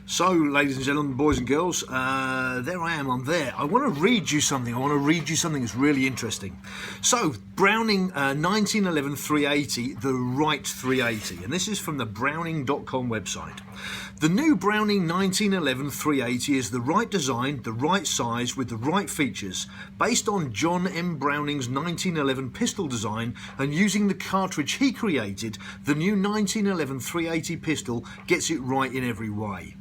So, ladies and gentlemen, boys and girls, there I am, I'm there. I want to read you something. That's really interesting. So, Browning 1911 380, the Wright 380. And this is from the Browning.com website. The new Browning 1911 380 is the right design, the right size, with the right features. Based on John M. Browning's 1911 pistol design and using the cartridge he created, the new 1911 380 pistol gets it right in every way.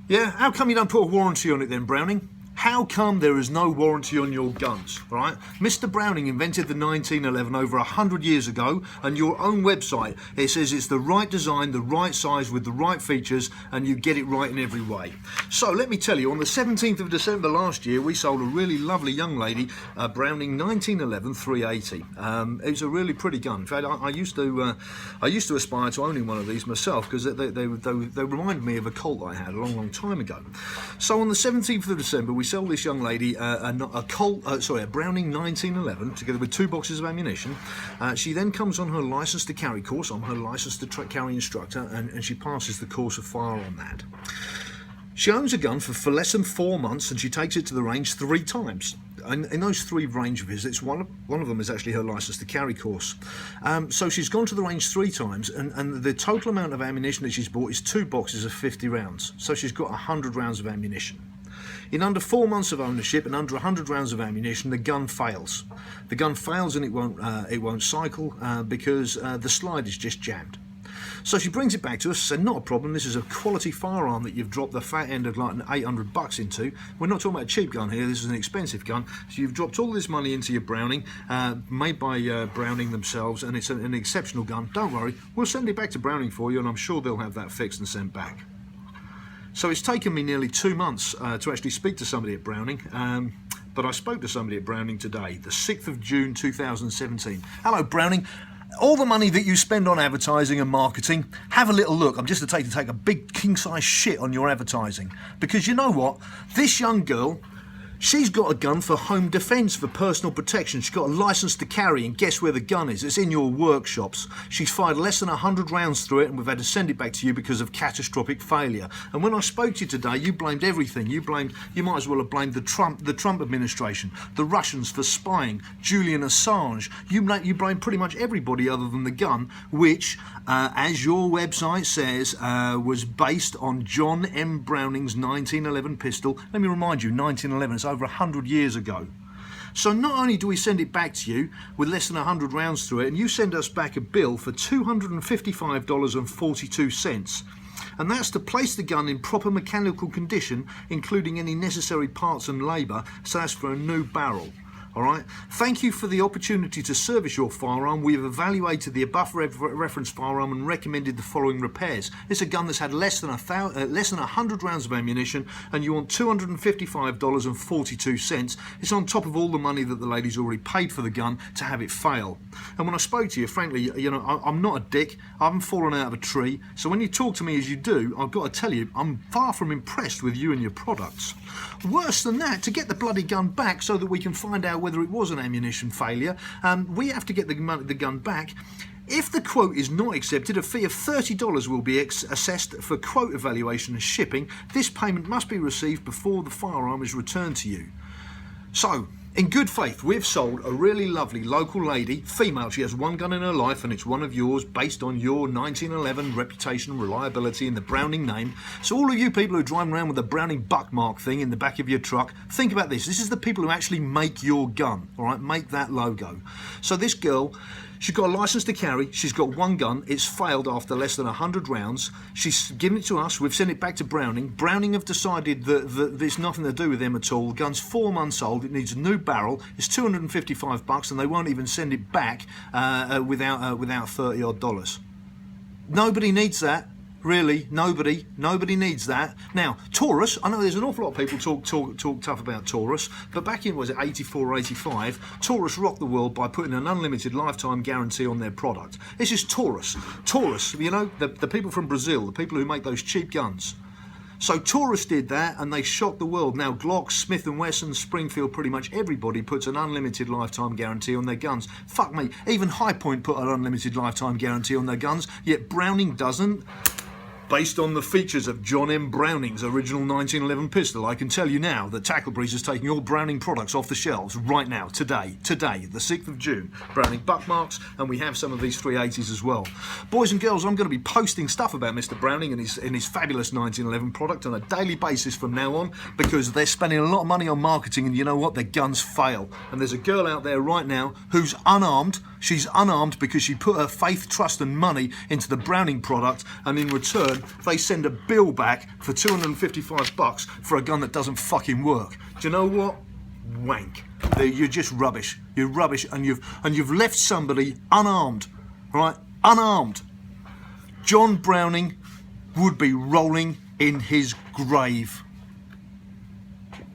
Yeah, how come you don't put a warranty on it then, Browning? How come there is no warranty on your guns, right? Mr. Browning invented the 1911 over 100 years ago, and your own website, it says it's the right design, the right size with the right features, and you get it right in every way. So let me tell you, on the 17th of December last year, we sold a really lovely young lady, Browning 1911 380. It was a really pretty gun. In fact, I used to aspire to owning one of these myself, because they reminded me of a Colt I had a long time ago. So on the 17th of December, we sell this young lady a Browning 1911 together with 2 boxes of ammunition. She then comes on her license to carry course. I'm her license to carry instructor, and she passes the course of fire on that. She owns a gun for less than 4 months, and she takes it to the range 3 times. And in those 3 range visits, one of them is actually her license to carry course. So she's gone to the range 3 times, and the total amount of ammunition that she's bought is 2 boxes of 50 rounds. So she's got 100 rounds of ammunition. In under 4 months of ownership and under 100 rounds of ammunition, the gun fails. The gun fails and it won't cycle because the slide is just jammed. So she brings it back to us, said, not a problem, this is a quality firearm that you've dropped the fat end of like $800 into. We're not talking about a cheap gun here, this is an expensive gun. So you've dropped all this money into your Browning, made by Browning themselves, and it's an exceptional gun. Don't worry, we'll send it back to Browning for you, and I'm sure they'll have that fixed and sent back. So it's taken me nearly 2 months to actually speak to somebody at Browning, but I spoke to somebody at Browning today, the 6th of June 2017. Hello Browning, all the money that you spend on advertising and marketing, have a little look. I'm just to take a big king-size shit on your advertising, because you know what, this young girl, she's got a gun for home defence, for personal protection. She's got a licence to carry, and guess where the gun is? It's in your workshops. She's fired less than 100 rounds through it, and we've had to send it back to you because of catastrophic failure. And when I spoke to you today, you blamed everything. You might as well have blamed the Trump administration, the Russians for spying, Julian Assange. You blame pretty much everybody other than the gun, which, as your website says, was based on John M. Browning's 1911 pistol. Let me remind you, 1911, it's over 100 years ago. So not only do we send it back to you with less than 100 rounds through it, and you send us back a bill for $255.42, and that's to place the gun in proper mechanical condition, including any necessary parts and labour, so that's for a new barrel. Alright, thank you for the opportunity to service your firearm. We have evaluated the above reference firearm and recommended the following repairs. It's a gun that's had less than 100 rounds of ammunition, and you want $255.42. It's on top of all the money that the lady's already paid for the gun to have it fail. And when I spoke to you, frankly, you know, I'm not a dick. I haven't fallen out of a tree. So when you talk to me as you do, I've got to tell you, I'm far from impressed with you and your products. Worse than that, to get the bloody gun back so that we can find out whether it was an ammunition failure, we have to get the gun back. If the quote is not accepted, a fee of $30 will be assessed for quote evaluation and shipping. This payment must be received before the firearm is returned to you. So, in good faith, we've sold a really lovely local lady, female. She has 1 gun in her life, and it's one of yours, based on your 1911 reputation, reliability, and the Browning name. So all of you people who are driving around with the Browning buckmark thing in the back of your truck, think about this. This is the people who actually make your gun, all right? Make that logo. So this girl, she's got a licence to carry, she's got 1 gun, it's failed after less than 100 rounds, she's given it to us, we've sent it back to Browning. Browning have decided that there's nothing to do with them at all. The gun's 4 months old, it needs a new barrel, it's $255, and they won't even send it back without $30 odd. Nobody needs that. Really, nobody needs that. Now, Taurus, I know there's an awful lot of people talk tough about Taurus, but back in, was it 84 or 85, Taurus rocked the world by putting an unlimited lifetime guarantee on their product. This is Taurus. Taurus, you know, the people from Brazil, the people who make those cheap guns. So Taurus did that, and they shocked the world. Now Glock, Smith & Wesson, Springfield, pretty much everybody puts an unlimited lifetime guarantee on their guns. Fuck me, even High Point put an unlimited lifetime guarantee on their guns, yet Browning doesn't. Based on the features of John M. Browning's original 1911 pistol, I can tell you now that Tackle Breeze is taking all Browning products off the shelves right now, today, the 6th of June. Browning Buckmarks, and we have some of these 380s as well. Boys and girls, I'm going to be posting stuff about Mr. Browning and his fabulous 1911 product on a daily basis from now on, because they're spending a lot of money on marketing, and you know what? Their guns fail. And there's a girl out there right now who's unarmed. She's unarmed because she put her faith, trust and money into the Browning product, and in return they send a bill back for $255 for a gun that doesn't fucking work. Do you know what? Wank. You're just rubbish. You're rubbish, and you've left somebody unarmed, right? Unarmed. John Browning would be rolling in his grave.